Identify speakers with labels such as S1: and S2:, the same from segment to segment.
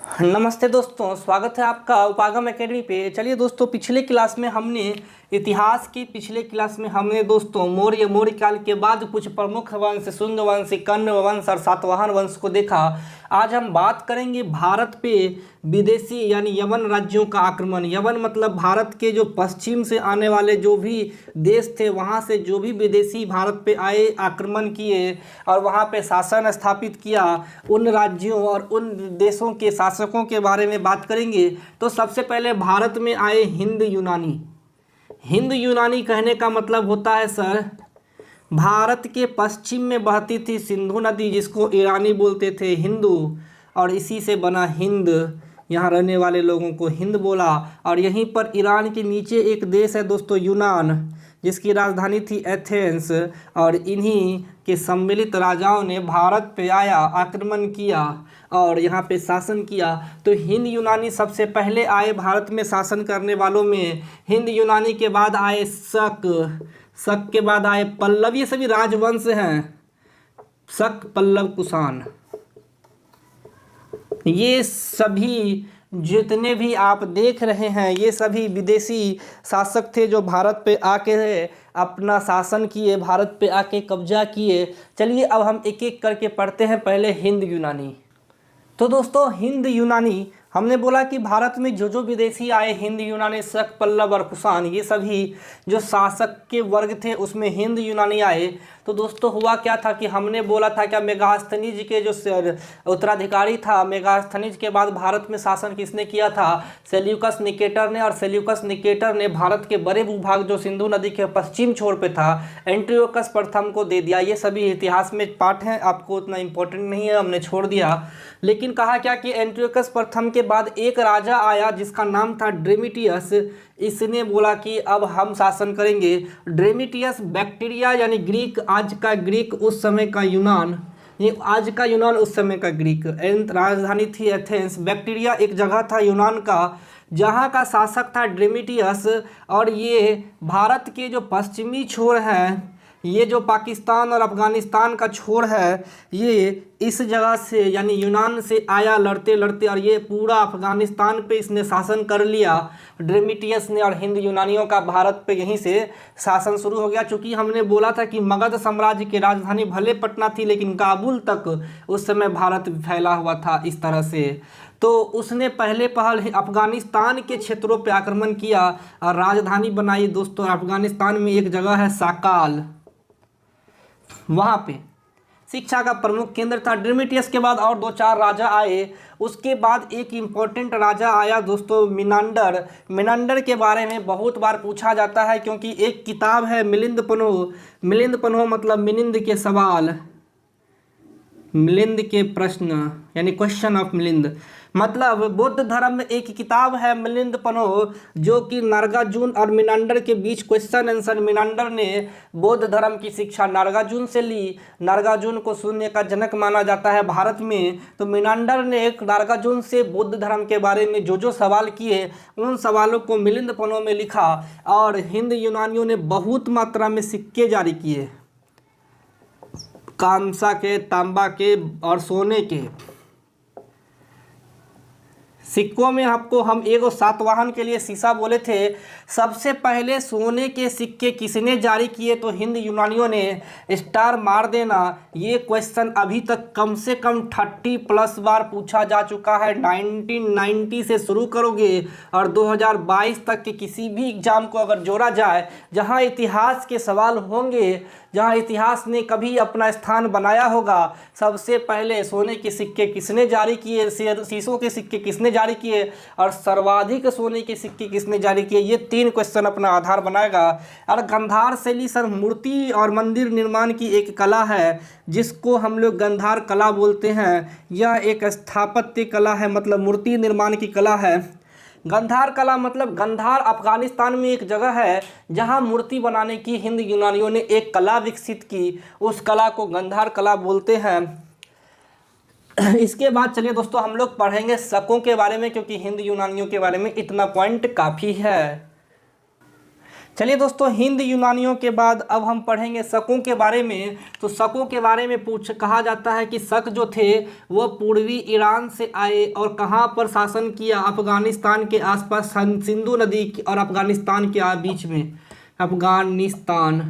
S1: नमस्ते दोस्तों, स्वागत है आपका उपागम एकेडमी पे। चलिए दोस्तों, पिछले क्लास में हमने इतिहास की दोस्तों मौर्य काल के बाद कुछ प्रमुख वंश, शुंग वंश, कण्व वंश और सातवाहन वंश को देखा। आज हम बात करेंगे भारत पे विदेशी यानी यवन राज्यों का आक्रमण। यवन मतलब भारत के जो पश्चिम से आने वाले जो भी देश थे, वहाँ से जो भी विदेशी भारत पे आए, आक्रमण किए और वहाँ पे शासन स्थापित किया, उन राज्यों और उन देशों के शासकों के बारे में बात करेंगे। तो सबसे पहले भारत में आए हिंद यूनानी। हिंद यूनानी कहने का मतलब होता है सर, भारत के पश्चिम में बहती थी सिंधु नदी, जिसको ईरानी बोलते थे हिंदू, और इसी से बना हिंद। यहाँ रहने वाले लोगों को हिंद बोला। और यहीं पर ईरान के नीचे एक देश है दोस्तों, यूनान, जिसकी राजधानी थी एथेंस। और इन्हीं के सम्मिलित राजाओं ने भारत पे आया, आक्रमण किया और यहाँ पे शासन किया। तो हिंद यूनानी सबसे पहले आए भारत में शासन करने वालों में। हिंद यूनानी के बाद आए शक के बाद आए पल्लव। ये सभी राजवंश हैं, शक, पल्लव, कुषाण। ये सभी जितने भी आप देख रहे हैं, ये सभी विदेशी शासक थे जो भारत पे आके अपना शासन किए, भारत पे आके कब्जा किए। चलिए अब हम एक एक करके पढ़ते हैं। पहले हिंद यूनानी। तो दोस्तों, हिंद यूनानी, हमने बोला कि भारत में जो विदेशी आए, हिंद यूनानी, शक, पल्लव और कुषाण, ये सभी जो शासक के वर्ग थे उसमें हिंद यूनानी आए। तो दोस्तों हुआ क्या था कि हमने बोला था क्या, मेगास्थनीज के जो उत्तराधिकारी था, मेगास्थनीज के बाद भारत में शासन किसने किया था? सेल्यूकस निकेटर ने। और सेल्यूकस निकेटर ने भारत के बड़े भूभाग जो सिंधु नदी के पश्चिम छोर पे था, एंटियोकस प्रथम को दे दिया। ये सभी इतिहास में पाठ हैं, आपको उतना इम्पोर्टेंट नहीं है, हमने छोड़ दिया। लेकिन कहा क्या कि एंटियोकस प्रथम के बाद एक राजा आया जिसका नाम था ड्रेमिटियस। इसने बोला कि अब हम शासन करेंगे। ड्रेमिटियस बैक्टीरिया यानी ग्रीक, आज का ग्रीक उस समय का यूनान, ये आज का यूनान उस समय का ग्रीक, राजधानी थी एथेंस। बैक्टीरिया एक जगह था यूनान का, जहाँ का शासक था ड्रेमिटियस। और ये भारत के जो पश्चिमी छोर है, ये जो पाकिस्तान और अफ़गानिस्तान का छोर है, ये इस जगह से यानी यूनान से आया लड़ते लड़ते, और ये पूरा अफ़गानिस्तान पे इसने शासन कर लिया ड्रेमिटियस ने। और हिंद यूनानियों का भारत पे यहीं से शासन शुरू हो गया। चूँकि हमने बोला था कि मगध साम्राज्य की राजधानी भले पटना थी, लेकिन काबुल तक उस समय भारत फैला हुआ था इस तरह से। तो उसने पहल अफ़गानिस्तान के क्षेत्रों पे आक्रमण किया और राजधानी बनाई दोस्तों। अफ़गानिस्तान में एक जगह है साकाल, वहाँ पे शिक्षा का प्रमुख केंद्र था। ड्रेमिटियस के बाद और 2-4 राजा आए। उसके बाद एक इम्पोर्टेंट राजा आया दोस्तों, मिनांडर। मिनांडर के बारे में बहुत बार पूछा जाता है, क्योंकि एक किताब है मिलिंद पन्हो। मिलिंद पन्हो मतलब मिलिंद के सवाल, मिलिंद के प्रश्न, यानी क्वेश्चन ऑफ मिलिंद। मतलब बौद्ध धर्म में एक किताब है मिलिंद पन्हो, जो कि नागार्जुन और मिनांडर के बीच क्वेश्चन आंसर। मिनांडर ने बौद्ध धर्म की शिक्षा नागार्जुन से ली। नागार्जुन को शून्य का जनक माना जाता है भारत में। तो मिनांडर ने नागार्जुन से बौद्ध धर्म के बारे में जो सवाल किए, उन सवालों को मिलिंद पन्हो में लिखा। और हिंद यूनानियों ने बहुत मात्रा में सिक्के जारी किए, कांसा के, तांबा के और सोने के। सिक्कों में आपको हम एगो सातवाहन के लिए शीशा बोले थे। सबसे पहले सोने के सिक्के किसने जारी किए? तो हिंद यूनानियों ने। स्टार मार देना, ये क्वेश्चन अभी तक कम से कम 30+ बार पूछा जा चुका है। 1990 से शुरू करोगे और 2022 तक के किसी भी एग्जाम को अगर जोड़ा जाए, जहाँ इतिहास के सवाल होंगे, जहाँ इतिहास ने कभी अपना स्थान बनाया होगा, सबसे पहले सोने के सिक्के किसने जारी किए, शीशों के सिक्के किसने जारी किए और सर्वाधिक सोने के सिक्के किसने जारी किए, ये 3 क्वेश्चन अपना आधार बनाएगा। और गंधार शैली सर मूर्ति और मंदिर निर्माण की एक कला है, जिसको हम लोग गंधार कला बोलते हैं। यह एक स्थापत्य कला है, मतलब मूर्ति निर्माण की कला है। गंधार कला मतलब, गंधार अफगानिस्तान में एक जगह है जहां मूर्ति बनाने की हिंद यूनानियों ने एक कला विकसित की, उस कला को गंधार कला बोलते हैं। इसके बाद चलिए दोस्तों हम लोग पढ़ेंगे शकों के बारे में, क्योंकि हिंद यूनानियों के बारे में इतना पॉइंट काफ़ी है। चलिए दोस्तों, हिंद यूनानियों के बाद अब हम पढ़ेंगे शकों के बारे में। तो शकों के बारे में कहा जाता है कि शक जो थे वो पूर्वी ईरान से आए और कहाँ पर शासन किया, अफगानिस्तान के आसपास, सिंधु नदी और अफगानिस्तान के बीच में, अफगानिस्तान।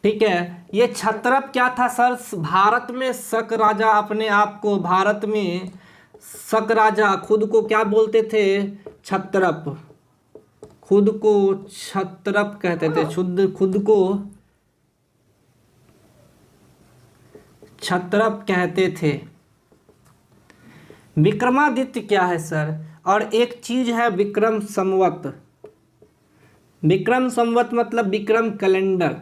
S1: ठीक है, ये क्षत्रप क्या था सर? भारत में शक राजा अपने आप को, भारत में शक राजा खुद को क्या बोलते थे? क्षत्रप। खुद को क्षत्रप कहते थे, खुद को क्षत्रप कहते थे। विक्रमादित्य क्या है सर? और एक चीज है विक्रम संवत। विक्रम संवत मतलब विक्रम कैलेंडर।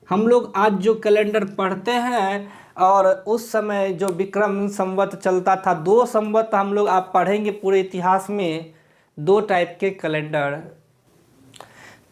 S1: हम लोग आज जो कैलेंडर पढ़ते हैं और उस समय जो विक्रम संवत चलता था, 2 संवत हम लोग आप पढ़ेंगे पूरे इतिहास में, 2 टाइप के कैलेंडर।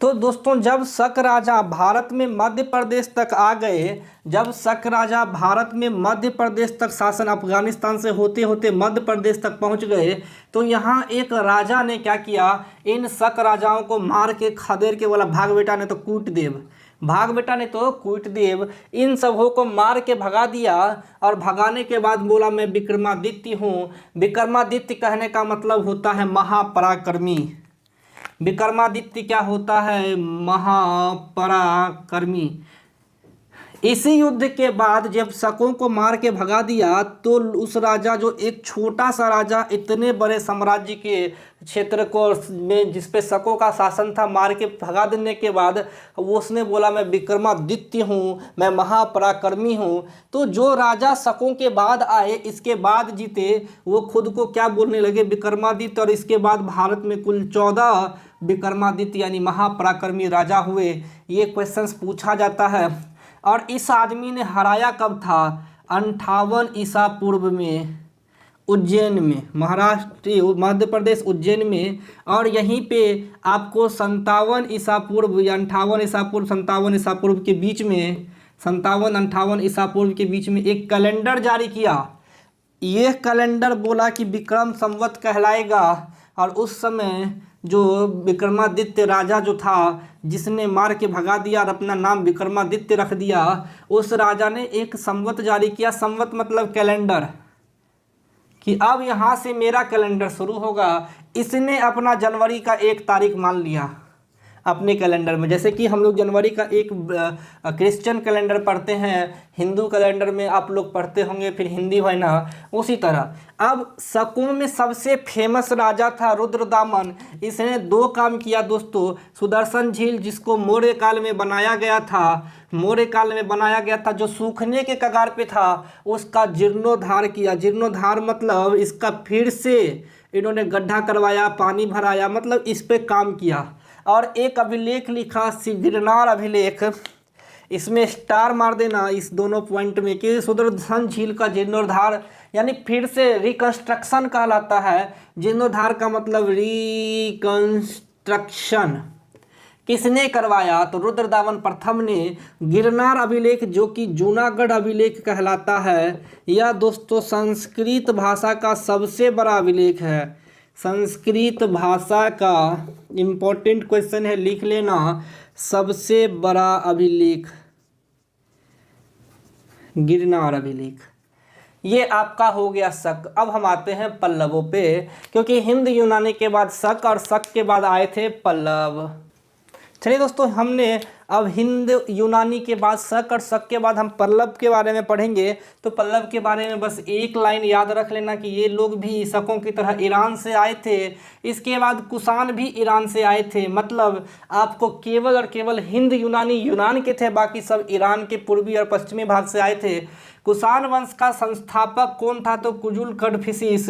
S1: तो दोस्तों, जब शक राजा भारत में मध्य प्रदेश तक आ गए, जब शक राजा भारत में मध्य प्रदेश तक शासन, अफगानिस्तान से होते होते मध्य प्रदेश तक पहुंच गए, तो यहाँ एक राजा ने क्या किया? इन शक राजाओं को मार के खदेड़ के बोला, भाग बेटा ने तो कूट देव, भाग बेटा ने तो कूट देव। इन सबों को मार के भगा दिया और भगाने के बाद बोला मैं विक्रमादित्य हूँ। विक्रमादित्य कहने का मतलब होता है महापराक्रमी। विक्रमादित्य क्या होता है? महापराक्रमी। इसी युद्ध के बाद जब शकों को मार के भगा दिया, तो उस राजा, जो एक छोटा सा राजा इतने बड़े साम्राज्य के क्षेत्र को में जिस पे शकों का शासन था, मार के भगा देने के बाद वो उसने बोला मैं विक्रमादित्य हूँ, मैं महापराक्रमी हूँ। तो जो राजा शकों के बाद आए, इसके बाद जीते, वो खुद को क्या बोलने लगे? विक्रमादित्य। और इसके बाद भारत में कुल 14 विक्रमादित्य यानी महापराक्रमी राजा हुए। ये क्वेश्चंस पूछा जाता है। और इस आदमी ने हराया कब था? 58 ईसा पूर्व में, उज्जैन में, महाराष्ट्र मध्य प्रदेश उज्जैन में। और यहीं पे आपको 57 ईसा पूर्व या 58 ईसा पूर्व, 57 ईसा पूर्व के बीच में, 57-58 ईसा पूर्व के बीच में एक कैलेंडर जारी किया। ये कैलेंडर बोला कि विक्रम संवत कहलाएगा। और उस समय जो विक्रमादित्य राजा जो था, जिसने मार के भगा दिया और अपना नाम विक्रमादित्य रख दिया, उस राजा ने एक संवत जारी किया। संवत मतलब कैलेंडर, कि अब यहाँ से मेरा कैलेंडर शुरू होगा। इसने अपना जनवरी का 1 तारीख मान लिया अपने कैलेंडर में। जैसे कि हम लोग जनवरी का एक क्रिश्चियन कैलेंडर पढ़ते हैं, हिंदू कैलेंडर में आप लोग पढ़ते होंगे, फिर हिंदी है ना, उसी तरह। अब शकों में सबसे फेमस राजा था रुद्रदामन। इसने 2 काम किया दोस्तों। सुदर्शन झील, जिसको मौर्य काल में बनाया गया था, मौर्य काल में बनाया गया था, जो सूखने के कगार पे था, उसका जीर्णोद्धार किया। जीर्णोद्धार मतलब इसका फिर से इन्होंने गड्ढा करवाया, पानी भराया, मतलब इस पे काम किया। और एक अभिलेख लिखा, गिरनार अभिलेख। इसमें स्टार मार देना इस दोनों पॉइंट में, कि सुदर्शन झील का जीर्णोद्धार यानी फिर से रिकंस्ट्रक्शन कहलाता है। जीर्णोद्धार का मतलब रिकंस्ट्रक्शन। किसने करवाया? तो रुद्रदामन प्रथम ने। गिरनार अभिलेख, जो कि जूनागढ़ अभिलेख कहलाता है, यह दोस्तों संस्कृत भाषा का सबसे बड़ा अभिलेख है। संस्कृत भाषा का इम्पोर्टेंट क्वेश्चन है, लिख लेना, सबसे बड़ा अभिलेख गिरनार अभिलेख। ये आपका हो गया शक। अब हम आते हैं पल्लवों पे, क्योंकि हिंद यूनानी के बाद शक और शक के बाद आए थे पल्लव। चलिए दोस्तों, हमने अब हिंद यूनानी के बाद शक और शक के बाद हम पल्लव के बारे में पढ़ेंगे। तो पल्लव के बारे में बस एक लाइन याद रख लेना कि ये लोग भी शकों की तरह ईरान से आए थे। इसके बाद कुषाण भी ईरान से आए थे। मतलब आपको केवल और केवल हिंद यूनानी यूनान के थे, बाकी सब ईरान के पूर्वी और पश्चिमी भाग से आए थे। कुषाण वंश का संस्थापक कौन था? तो कुजुल कड़फिसिस।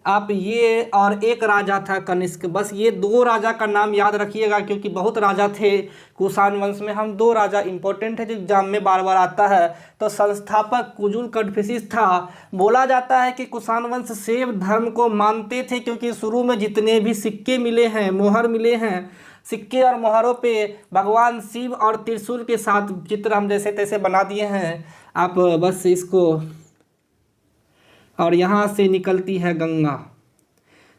S1: आप ये, और एक राजा था कनिष्क। बस ये 2 राजा का नाम याद रखिएगा, क्योंकि बहुत राजा थे कुषाण वंश में। हम 2 राजा इंपॉर्टेंट है जो एग्जाम में बार बार आता है। तो संस्थापक कुजुल कड़फिसिस था। बोला जाता है कि कुषाण वंश शैव धर्म को मानते थे, क्योंकि शुरू में जितने भी सिक्के मिले हैं, मोहर मिले हैं, सिक्के और मोहरों पे भगवान शिव और त्रिशूल के साथ चित्र हम जैसे तैसे बना दिए हैं। आप बस इसको, और यहाँ से निकलती है गंगा,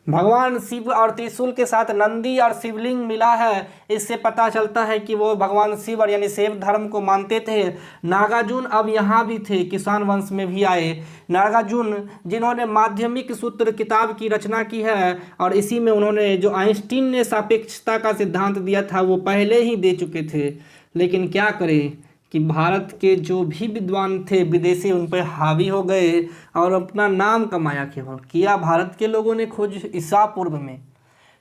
S1: भगवान शिव और त्रिशूल के साथ नंदी और शिवलिंग मिला है। इससे पता चलता है कि वो भगवान शिव और यानी शैव धर्म को मानते थे। नागार्जुन अब यहाँ भी थे, किसान वंश में भी आए। नागार्जुन जिन्होंने माध्यमिक सूत्र किताब की रचना की है और इसी में उन्होंने जो आइंस्टीन ने सापेक्षता का सिद्धांत दिया था वो पहले ही दे चुके थे। लेकिन क्या करें कि भारत के जो भी विद्वान थे विदेशी उन पर हावी हो गए और अपना नाम कमाया, केवल किया भारत के लोगों ने खोज ईसा पूर्व में।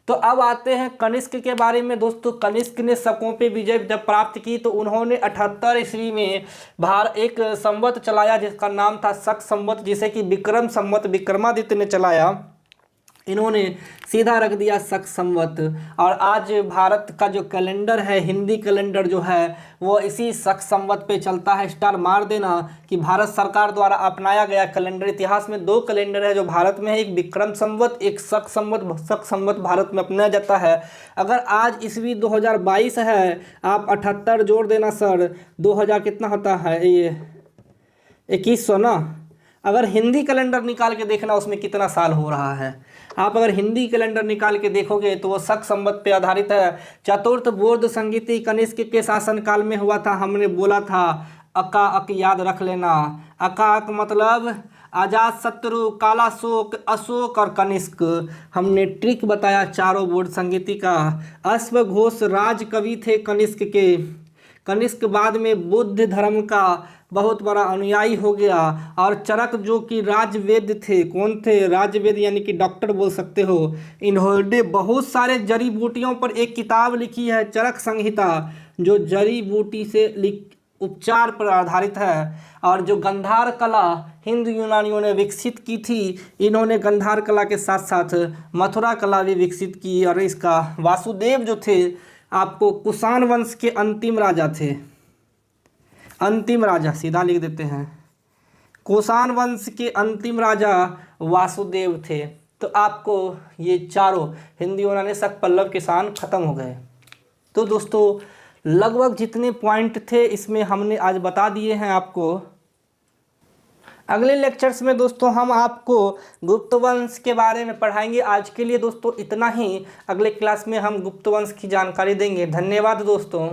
S1: तो अब आते हैं कनिष्क के बारे में दोस्तों। कनिष्क ने शकों पे विजय जब प्राप्त की तो उन्होंने 78 ईस्वी में एक संवत चलाया जिसका नाम था शक संवत, जिसे कि विक्रम संवत विक्रमादित्य ने चलाया। इन्होंने सीधा रख दिया शक संवत। और आज भारत का जो कैलेंडर है, हिंदी कैलेंडर जो है, वो इसी शक संवत पे चलता है। स्टार मार देना कि भारत सरकार द्वारा अपनाया गया कैलेंडर। इतिहास में 2 कैलेंडर है जो भारत में है, एक विक्रम संवत, एक शक संवत। शक संवत भारत में अपनाया जाता है। अगर आज ईस्वी 2022 है, आप 78 जोड़ देना सर, 2000 कितना होता है, ये 2100 ना। अगर हिंदी कैलेंडर निकाल के देखना उसमें कितना साल हो रहा है, आप अगर हिंदी कैलेंडर निकाल के देखोगे तो वो शक संवत पे आधारित है। चतुर्थ बौद्ध संगीति कनिष्क के शासनकाल में हुआ था। हमने बोला था अका अक याद रख लेना। अका अक मतलब अजात शत्रु, काला शोक, अशोक और कनिष्क। हमने ट्रिक बताया चारों बौद्ध संगीति का। अश्वघोष राज कवि थे कनिष्क के। कनिष्क बाद में बुद्ध धर्म का बहुत बड़ा अनुयायी हो गया। और चरक जो कि राजवेद थे, कौन थे, राजवेद यानी कि डॉक्टर बोल सकते हो। इन्होंने बहुत सारे जड़ी बूटियों पर एक किताब लिखी है, चरक संहिता, जो जड़ी बूटी से उपचार पर आधारित है। और जो गंधार कला हिंदू यूनानियों ने विकसित की थी, इन्होंने गंधार कला के साथ साथ मथुरा कला भी विकसित की। और इसका वासुदेव जो थे आपको कुषाण वंश के अंतिम राजा थे। अंतिम राजा सीधा लिख देते हैं, कुषाण वंश के अंतिम राजा वासुदेव थे। तो आपको ये चारों हिंदी यूनानी शक पल्लव किसान खत्म हो गए। तो दोस्तों लगभग जितने पॉइंट थे इसमें हमने आज बता दिए हैं आपको। अगले लेक्चर्स में दोस्तों हम आपको गुप्त वंश के बारे में पढ़ाएंगे। आज के लिए दोस्तों इतना ही। अगले क्लास में हम गुप्त वंश की जानकारी देंगे। धन्यवाद दोस्तों।